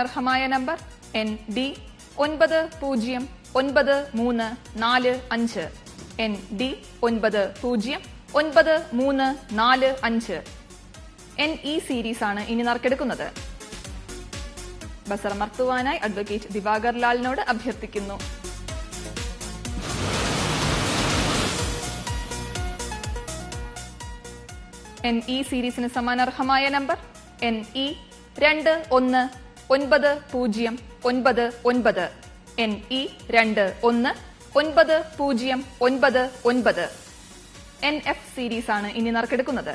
അർഹമായ number ND 909345 ND 909345 NE series ആണ് ഇനി നറുക്കെടുക്കുന്നത്. ബസറമർത്തുവാനായി അഡ്വക്കേറ്റ് ദിവാകർ ലാലിനോട് അഭ്യർത്ഥിക്കുന്നു. NE സീരീസിന് സമാനർഹമായ number NE 219099 NE 219099 NF series ആണ് ഇനി നറുക്കെടുക്കുന്നത്.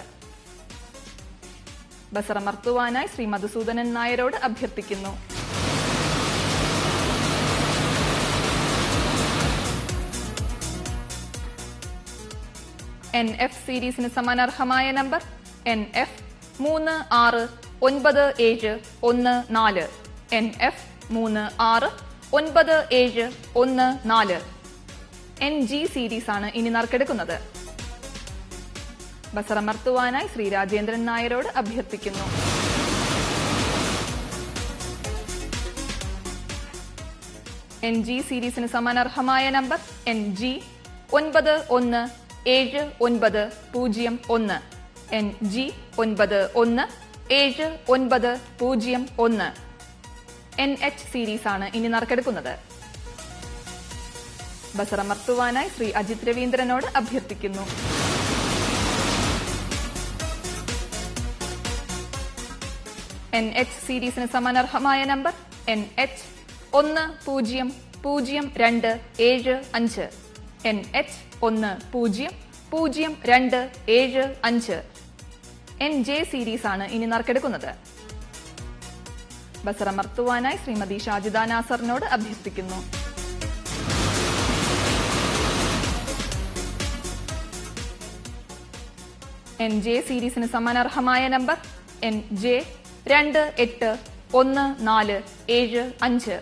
ബസറമർത്തുവാനായി ശ്രീ മധുസൂദനൻ നായരോട് അഭ്യർത്ഥിക്കുന്നു. NF സീരീസിന് സമാനർഹമായ number NF 369714 NF 369714 NG series ആണ് ഇനി നറുക്കെടുക്കുന്നത്. ബസറമർത്തുവാനായി ശ്രീ രാജേന്ദ്രൻ നായരോട് അഭ്യർത്ഥിക്കുന്നു. NG സീരീസിന് സമാനർഹമായ number NG 917901 NG 917901 NH series ആണ് ഇനി നറുക്കെടുക്കുന്നത്. ബസറമർത്തുവാനായി ശ്രീ അജിത് രവീന്ദ്രനോട് അഭ്യർത്ഥിക്കുന്നു. NH സീരീസിന് സമാനർഹമായ number NH 100275 NH 100275 NJ series ആണ് ഇനി നറുക്കെടുക്കുന്നത്. ബസറമർത്തുവാനായി ശ്രീമതി ഷാജിദ നാസറിനോട് അഭ്യർത്ഥിക്കുന്നു. NJ സീരീസിന് സമാനർഹമായ number NJ 281475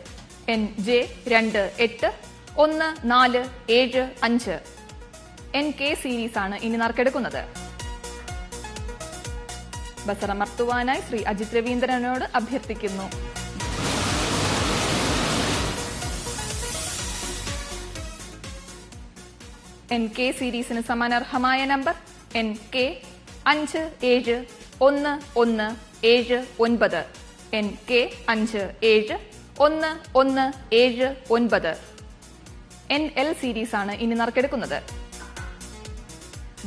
NJ 281475 NK series ആണ് ഇനി നറുക്കെടുക്കുന്നത്. ബസറമർത്തുവാനായി ശ്രീ അജിത് രവീന്ദ്രനോട് അഭ്യർത്ഥിക്കുന്നു. NK സീരീസിന് സമാനർഹമായ number NK 571179 NK 571179 NL series ആണ് ഇനി നറുക്കെടുക്കുന്നത്.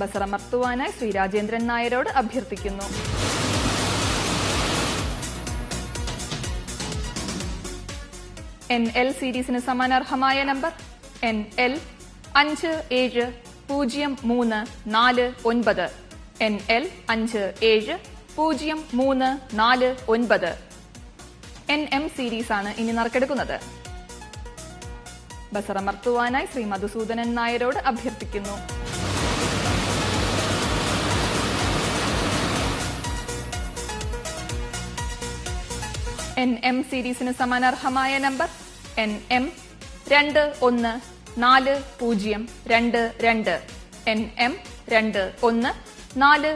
ബസറമർത്തുവാനായി ശ്രീ രാജേന്ദ്രൻ നായരോട് അഭ്യർത്ഥിക്കുന്നു. NL സീരീസിന് സമാനർഹമായ number NL 570349 NL 570349 NM series ആണ് ഇനി നറുക്കെടുക്കുന്നത്. ബസറമർത്തുവാനായി ശ്രീ മധുസൂദനൻ നായരോട് അഭ്യർത്ഥിക്കുന്നു. NM സീരീസിന് സമാനർഹമായ നമ്പർ NM 214022 NM 2140